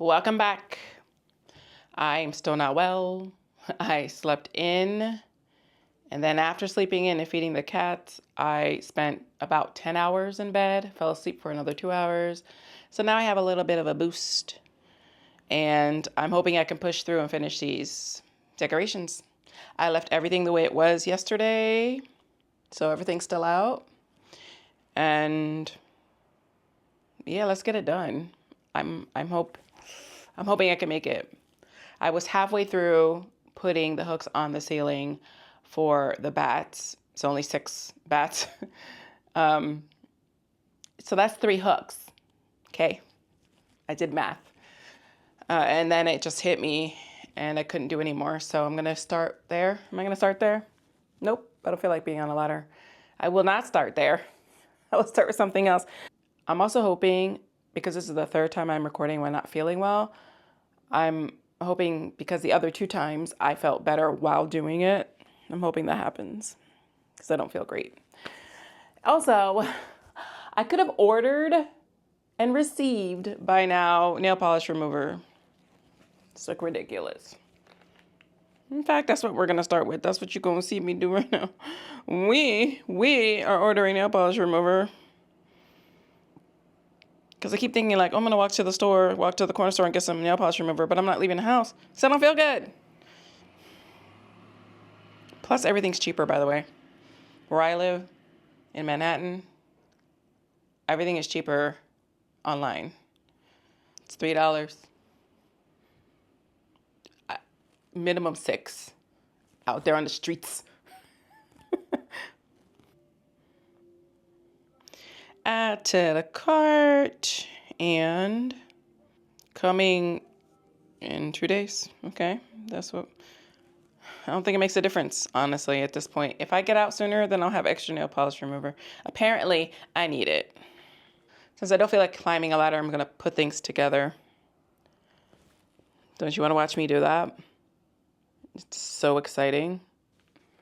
Welcome back. I'm still not well. I slept in, and then after sleeping in and feeding the cats, I spent about 10 hours in bed, fell asleep for another 2 hours. So now I have a little bit of a boost, and I'm hoping I can push through and finish these decorations. I left everything the way it was yesterday, so everything's still out. And yeah, let's get it done. I'm hoping I can make it. I was halfway through putting the hooks on the ceiling for the bats. It's only 6 bats. So that's 3 hooks. Okay. I did math. And then it just hit me and I couldn't do any more. So I'm going to start there. Am I going to start there? Nope. I don't feel like being on a ladder. I will not start there. I will start with something else. I'm also hoping, because this is the 3rd time I'm recording when not feeling well, I'm hoping, because the other 2 times I felt better while doing it, I'm hoping that happens because I don't feel great. Also, I could have ordered and received by now nail polish remover. It's like ridiculous. In fact, that's what we're going to start with. That's what you're going to see me do right now. We are ordering nail polish remover. Because I keep thinking like, oh, I'm going to walk to the corner store and get some nail polish remover, but I'm not leaving the house. So I don't feel good. Plus, everything's cheaper, by the way. Where I live in Manhattan, everything is cheaper online. It's $3. Minimum 6 out there on the streets. Add to the cart and coming in 2 days. Okay, that's what. I don't think it makes a difference, honestly, at this point. If I get out sooner, then I'll have extra nail polish remover. Apparently, I need it. Since I don't feel like climbing a ladder, I'm going to put things together. Don't you want to watch me do that? It's so exciting.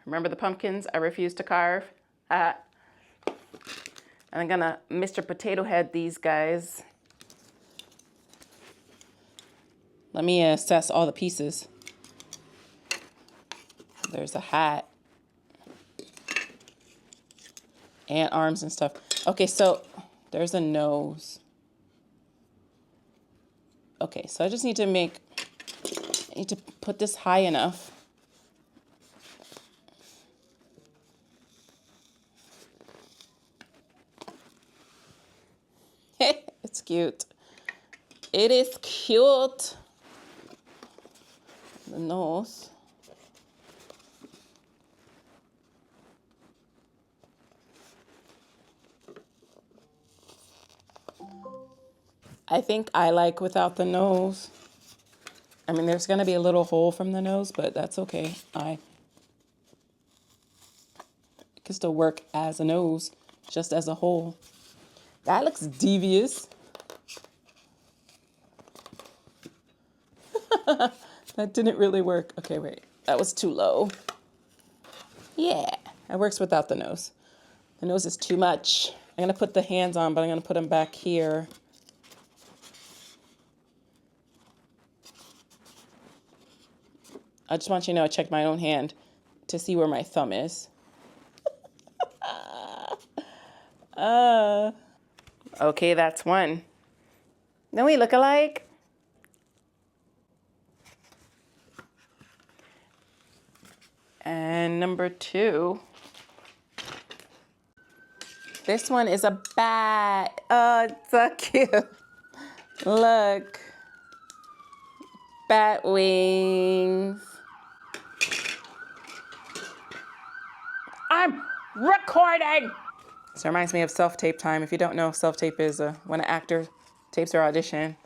Remember the pumpkins I refused to carve? And I'm going to Mr. Potato Head these guys. Let me assess all the pieces. There's a hat. And arms and stuff. Okay, so there's a nose. Okay, so I just need to put this high enough. It's cute. It is cute. The nose. I think I like without the nose. I mean, there's going to be a little hole from the nose, but that's okay. I can still work as a nose, just as a hole. That looks devious. That didn't really work. Okay, wait. That was too low. Yeah, it works without the nose. The nose is too much. I'm going to put the hands on, but I'm going to put them back here. I just want you to know I checked my own hand to see where my thumb is. Okay, that's one. Don't we look alike? And number 2. This one is a bat. Oh, it's so cute. Look. Bat wings. I'm recording. This reminds me of self-tape time. If you don't know, self-tape is when an actor tapes their audition.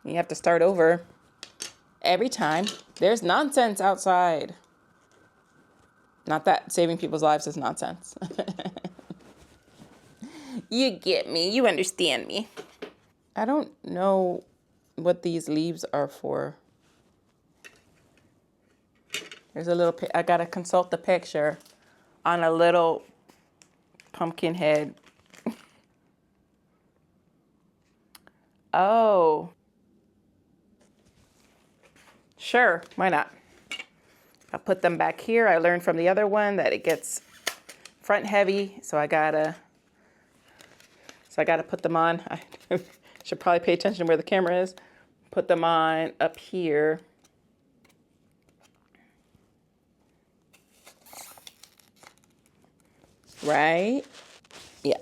You have to start over every time there's nonsense outside. Not that saving people's lives is nonsense. You get me. You understand me. I don't know what these leaves are for. There's a little, I gotta consult the picture on a little pumpkin head. Oh. Sure, why not? I'll put them back here. I learned from the other one that it gets front heavy, so I gotta put them on. I should probably pay attention to where the camera is. Put them on up here. Right? Yeah.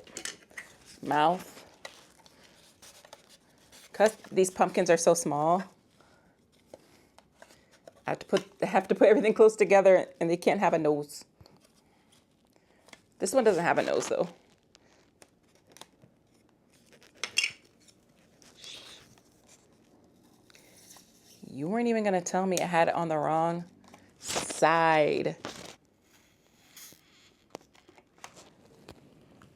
Mouth. Because these pumpkins are so small, I have to put everything close together, and they can't have a nose. This one doesn't have a nose though. You weren't even gonna tell me I had it on the wrong side.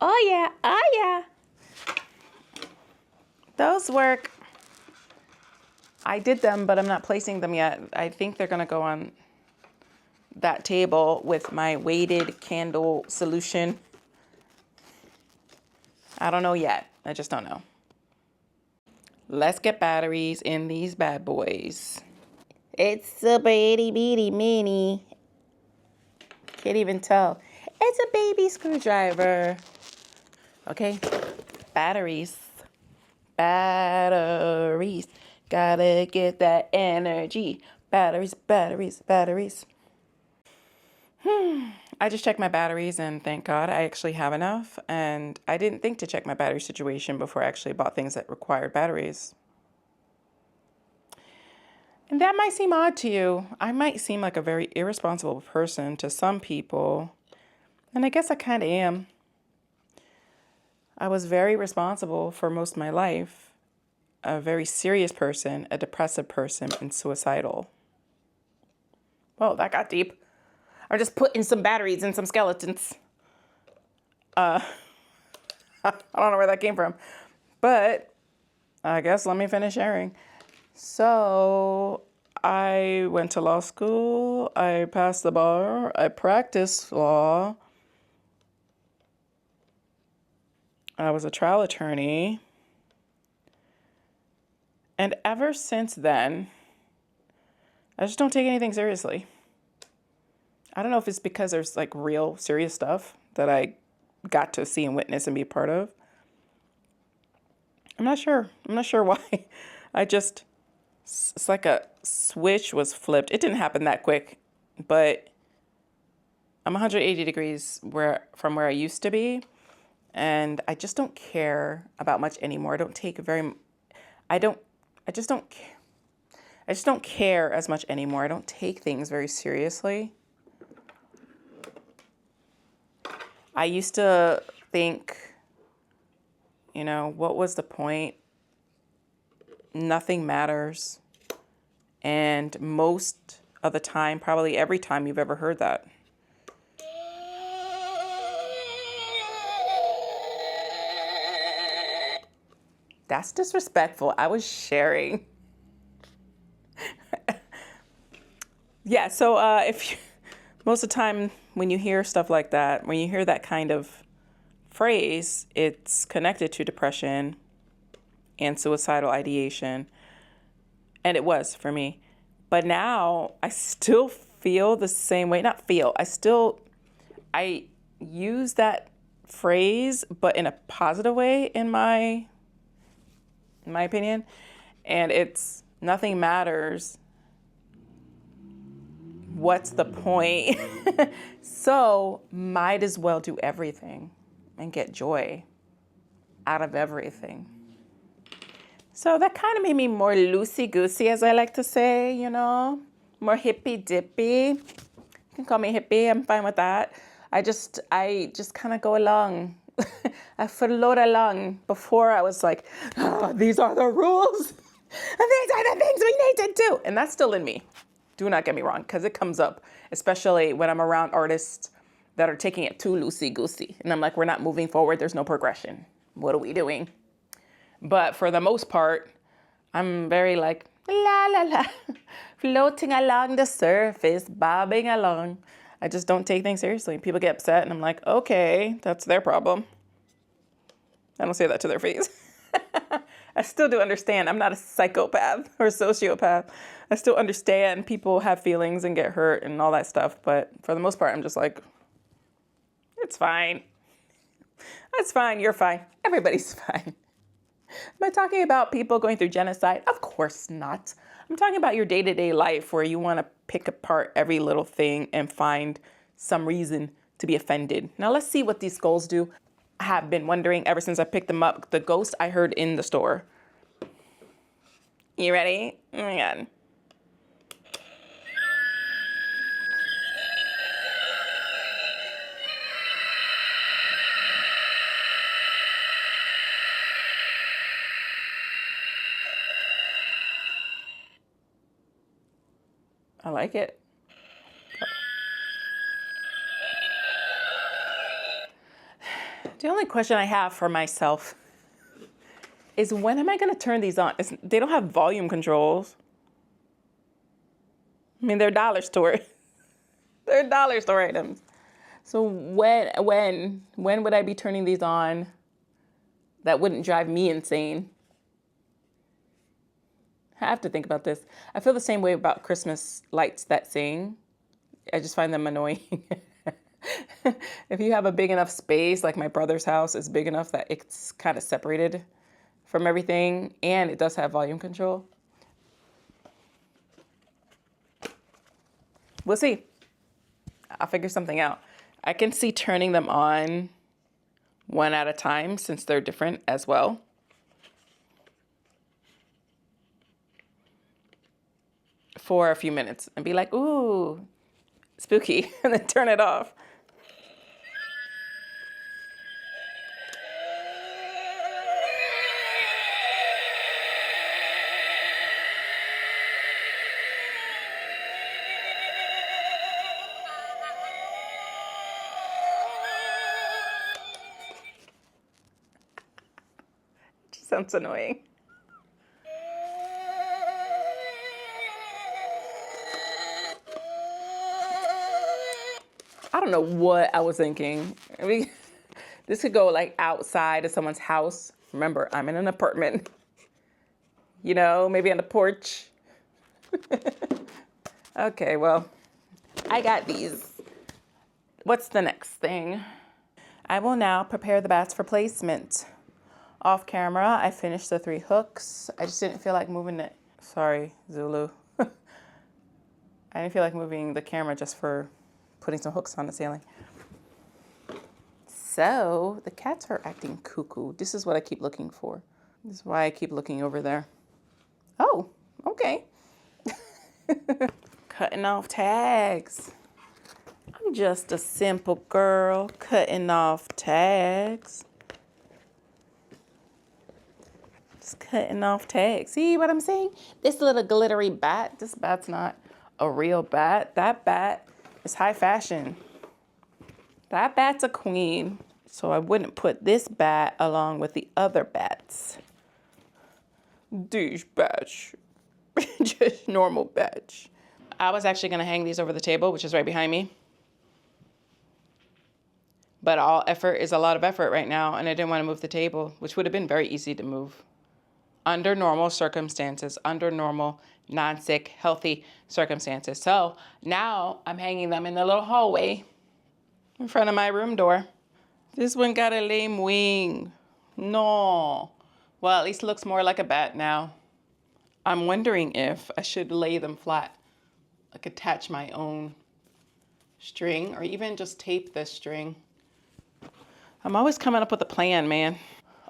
Oh yeah, oh yeah. Those work. I did them, but I'm not placing them yet. I think they're gonna go on that table with my weighted candle solution. I don't know yet. I just don't know. Let's get batteries in these bad boys. It's super itty bitty mini. Can't even tell. It's a baby screwdriver. Okay, batteries. Batteries. Gotta get that energy. Batteries, batteries, batteries. I just checked my batteries and thank God I actually have enough. And I didn't think to check my battery situation before I actually bought things that required batteries. And that might seem odd to you. I might seem like a very irresponsible person to some people. And I guess I kind of am. I was very responsible for most of my life. A very serious person, a depressive person, and suicidal. Well, that got deep. I'm just putting some batteries in some skeletons. I don't know where that came from. But I guess let me finish sharing. So I went to law school. I passed the bar. I practiced law. I was a trial attorney. And ever since then, I just don't take anything seriously. I don't know if it's because there's like real serious stuff that I got to see and witness and be a part of. I'm not sure. I'm not sure why. It's like a switch was flipped. It didn't happen that quick, but I'm 180 degrees from where I used to be. And I just don't care about much anymore. I just don't care as much anymore. I don't take things very seriously. I used to think, what was the point? Nothing matters. And most of the time, probably every time you've ever heard that. That's disrespectful. I was sharing. Yeah, so most of the time when you hear stuff like that, when you hear that kind of phrase, it's connected to depression and suicidal ideation. And it was for me. But now I still feel the same way. Not feel. I use that phrase, but in a positive way in my opinion. And it's nothing matters. What's the point? So might as well do everything and get joy out of everything. So that kind of made me more loosey-goosey, as I like to say, more hippy-dippy. You can call me hippie. I'm fine with that. I just kind of go along. I float along. Before I was like, these are the rules. And these are the things we need to do. And that's still in me. Do not get me wrong, because it comes up, especially when I'm around artists that are taking it too loosey-goosey. And I'm like, we're not moving forward. There's no progression. What are we doing? But for the most part, I'm very like, la, la, la, floating along the surface, bobbing along. I just don't take things seriously. People get upset, and I'm like, okay, that's their problem. I don't say that to their face. I still do understand. I'm not a psychopath or a sociopath. I still understand people have feelings and get hurt and all that stuff. But for the most part, I'm just like, it's fine. That's fine. You're fine. Everybody's fine. Am I talking about people going through genocide? Of course not. I'm talking about your day-to-day life where you want to pick apart every little thing and find some reason to be offended. Now let's see what these skulls do. I have been wondering ever since I picked them up, the ghost I heard in the store. You ready? Oh my God. I like it. The only question I have for myself is when am I going to turn these on? They don't have volume controls. I mean, they're dollar store. They're dollar store items. So when would I be turning these on that wouldn't drive me insane? I have to think about this. I feel the same way about Christmas lights that sing. I just find them annoying. If you have a big enough space, like my brother's house is big enough that it's kind of separated from everything, and it does have volume control. We'll see. I'll figure something out. I can see turning them on one at a time since they're different as well. For a few minutes and be like, ooh, spooky, and then turn it off. Sounds annoying. I don't know what I was thinking. I mean, this could go like outside of someone's house. Remember, I'm in an apartment. You know, maybe on the porch. Okay, well, I got these. What's the next thing? I will now prepare the bats for placement. Off camera, I finished the 3 hooks. I just didn't feel like moving it. Sorry, Zulu. I didn't feel like moving the camera just for putting some hooks on the ceiling. So the cats are acting cuckoo. This is what I keep looking for. This is why I keep looking over there. Oh, okay. Cutting off tags. I'm just a simple girl cutting off tags. Just cutting off tags. See what I'm saying? This little glittery bat, this bat's not a real bat. That bat is high fashion. That bat's a queen. So I wouldn't put this bat along with the other bats. Douche batch. Just normal batch. I was actually gonna hang these over the table, which is right behind me. But all effort is a lot of effort right now, and I didn't want to move the table, which would have been very easy to move. Under normal circumstances, under normal, non-sick, healthy circumstances. So now I'm hanging them in the little hallway in front of my room door. This one got a lame wing. No. Well, at least it looks more like a bat now. I'm wondering if I should lay them flat, like attach my own string, or even just tape this string. I'm always coming up with a plan, man.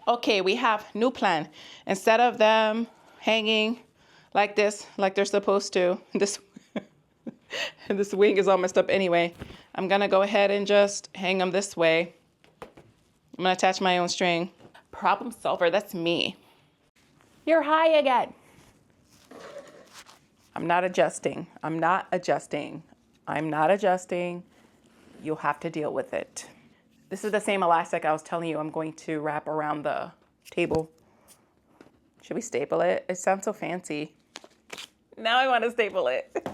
Okay, we have new plan. Instead of them hanging like this, like they're supposed to, this wing is all messed up anyway. I'm gonna go ahead and just hang them this way. I'm gonna attach my own string. Problem solver, that's me. You're high again. I'm not adjusting. I'm not adjusting. I'm not adjusting. You'll have to deal with it. This is the same elastic I was telling you I'm going to wrap around the table. Should we staple it? It sounds so fancy. Now I want to staple it.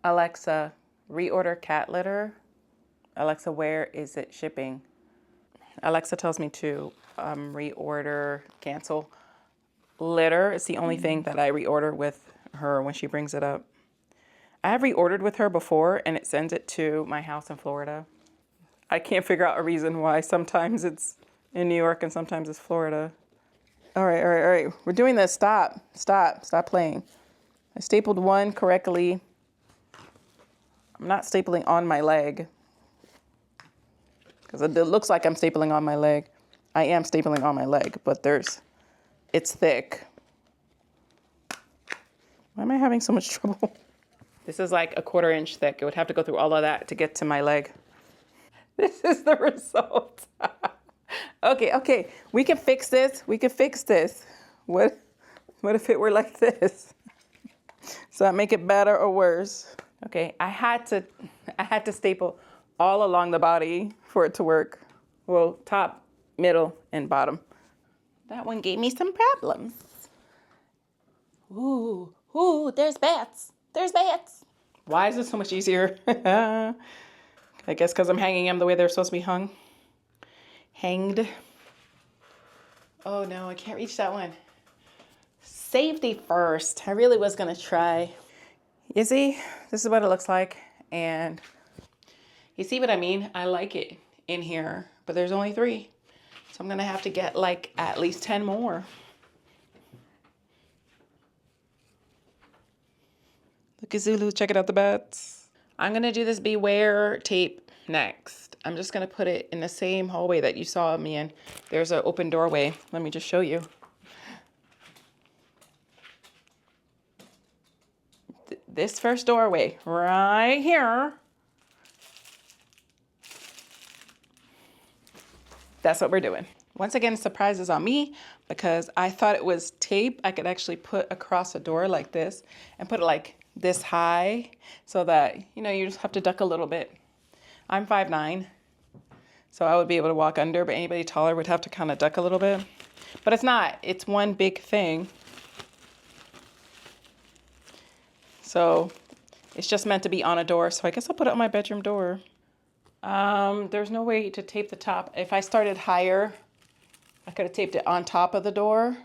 Alexa, reorder cat litter. Alexa, where is it shipping? Alexa tells me to reorder, cancel litter. It's the only thing that I reorder with her when she brings it up. I have reordered with her before and it sends it to my house in Florida. I can't figure out a reason why. Sometimes it's in New York and sometimes it's Florida. All right, all right, all right. We're doing this. Stop, stop, stop playing. I stapled one correctly. I'm not stapling on my leg because it looks like I'm stapling on my leg. I am stapling on my leg, but it's thick. Why am I having so much trouble? This is like a 1/4 inch thick. It would have to go through all of that to get to my leg. This is the result. Okay, okay. We can fix this. We can fix this. What if it were like this? Does that make it better or worse? Okay, I had to staple all along the body for it to work. Well, top, middle, and bottom. That one gave me some problems. Ooh, ooh, there's bats. There's bats. Why is this so much easier? I guess because I'm hanging them the way they're supposed to be hung. Hanged. Oh no, I can't reach that one. Safety first. I really was gonna try. You see, this is what it looks like. And you see what I mean? I like it in here, but there's only 3. So I'm gonna have to get like at least 10 more. Look at Zulu, checking out the bats. I'm gonna do this Beware tape next. I'm just gonna put it in the same hallway that you saw me in. There's an open doorway. Let me just show you. This first doorway right here. That's what we're doing. Once again, surprise is on me because I thought it was tape I could actually put across a door like this and put it like this high so that, you know, you just have to duck a little bit. I'm 5'9", so I would be able to walk under, but anybody taller would have to kind of duck a little bit. But it's not. It's one big thing. So it's just meant to be on a door. So I guess I'll put it on my bedroom door. There's no way to tape the top. If I started higher, I could have taped it on top of the door,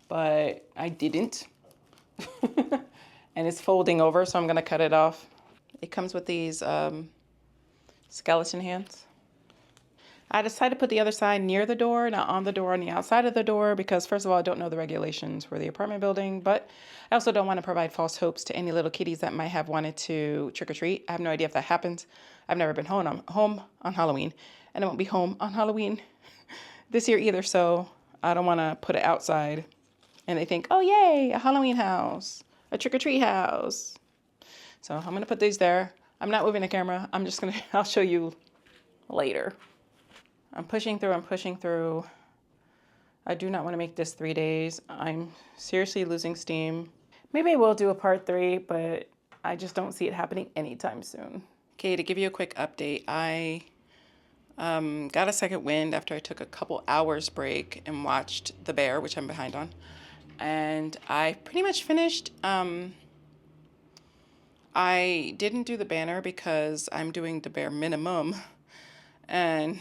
but I didn't. And it's folding over, so I'm gonna cut it off. It comes with these skeleton hands. I decided to put the other side near the door, not on the door, on the outside of the door, because first of all, I don't know the regulations for the apartment building, but I also don't want to provide false hopes to any little kitties that might have wanted to trick or treat. I have no idea if that happens. I've never been home on Halloween, and I won't be home on Halloween this year either, so I don't want to put it outside. And they think, oh yay, a Halloween house, a trick or treat house. So I'm going to put these there. I'm not moving the camera. I'll show you later. I'm pushing through. I do not want to make this 3 days. I'm seriously losing steam. Maybe I will do a part 3, but I just don't see it happening anytime soon. Okay, to give you a quick update, I got a second wind after I took a couple hours break and watched The Bear, which I'm behind on. And I pretty much finished. I didn't do the banner because I'm doing the bare minimum. And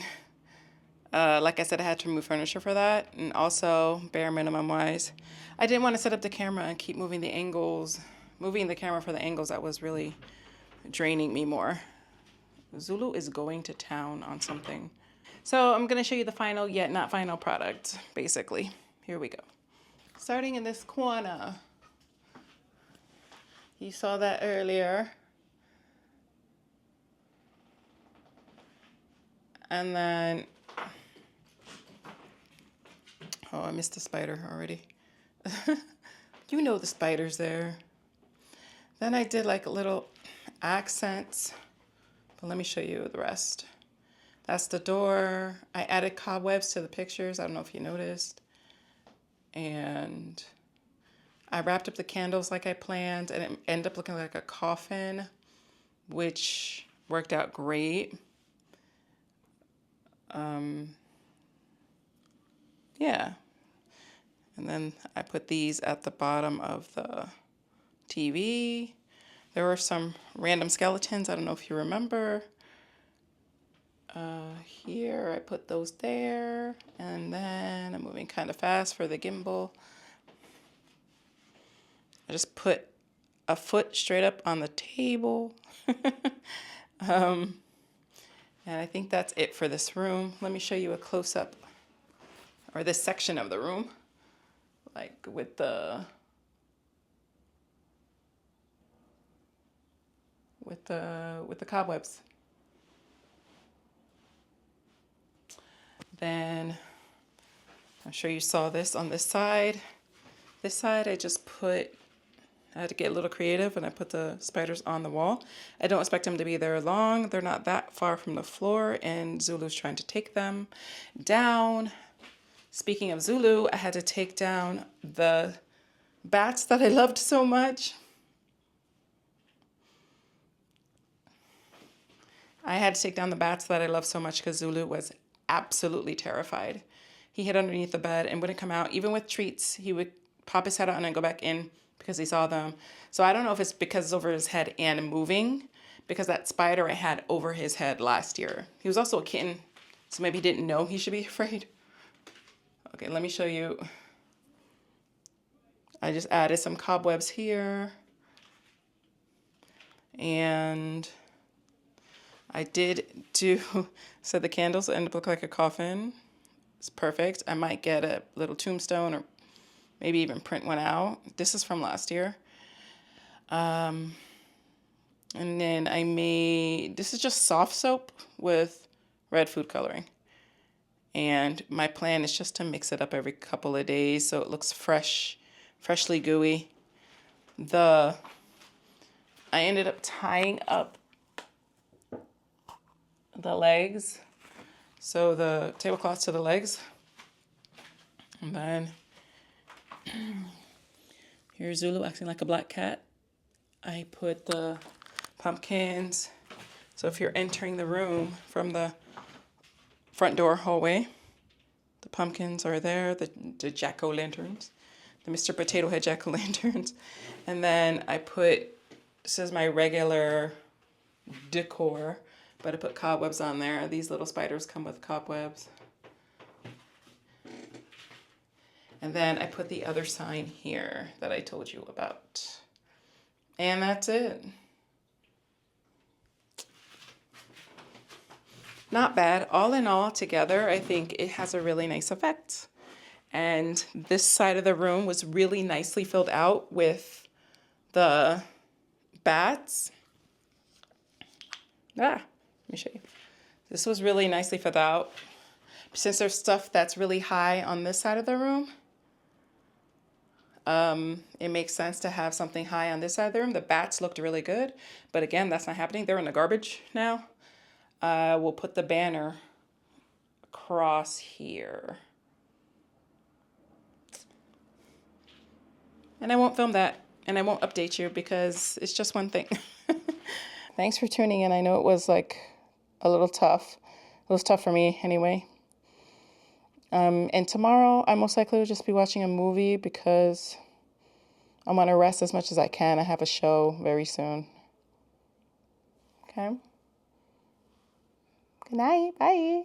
like I said, I had to remove furniture for that. And also, bare minimum wise, I didn't want to set up the camera and keep moving the angles. Moving the camera for the angles, that was really draining me more. Zulu is going to town on something. So I'm going to show you the final yet not final product, basically. Here we go. Starting in this corner. You saw that earlier. And then, oh, I missed the spider already. You know the spider's there. Then I did like little accents, but let me show you the rest. That's the door. I added cobwebs to the pictures. I don't know if you noticed. And I wrapped up the candles like I planned, and it ended up looking like a coffin, which worked out great. Yeah. And then I put these at the bottom of the TV. There were some random skeletons. I don't know if you remember. Here, I put those there. And then I'm moving kind of fast for the gimbal. I just put a foot straight up on the table. And I think that's it for this room. Let me show you a close-up, or this section of the room, like with the cobwebs. Then I'm sure you saw this on this side. This side I had to get a little creative, and I put the spiders on the wall. I don't expect them to be there long. They're not that far from the floor, and Zulu's trying to take them down. Speaking of Zulu, I had to take down the bats that I loved so much. I had to take down the bats that I loved so much because Zulu was absolutely terrified. He hid underneath the bed and wouldn't come out. Even with treats, he would pop his head out and then go back in because he saw them. So I don't know if it's because it's over his head and moving, because that spider I had over his head last year. He was also a kitten, so maybe he didn't know he should be afraid. Okay, let me show you. I just added some cobwebs here. And I did do, so the candles end up looking like a coffin. It's perfect. I might get a little tombstone or maybe even print one out. This is from last year. And then I made, this is just soft soap with red food coloring. And my plan is just to mix it up every couple of days so it looks fresh, freshly gooey. I ended up tying up the legs, so the tablecloth to the legs. And then here's Zulu acting like a black cat. I put the pumpkins. So if you're entering the room from the front door hallway, the pumpkins are there, the jack-o'-lanterns, the Mr. Potato Head jack-o'-lanterns. And then I put, this is my regular decor, but I put cobwebs on there. These little spiders come with cobwebs. And then I put the other sign here that I told you about. And that's it. Not bad. All in all, together, I think it has a really nice effect. And this side of the room was really nicely filled out with the bats. Let me show you. This was really nicely filled out. Since there's stuff that's really high on this side of the room, it makes sense to have something high on this side of the room. The bats looked really good, but again, that's not happening. They're in the garbage now. We'll put the banner across here. And I won't film that, and I won't update you because it's just one thing. Thanks for tuning in. I know it was like a little tough. It was tough for me anyway. And tomorrow I most likely will just be watching a movie because I want to rest as much as I can. I have a show very soon. Okay. Good night. Bye.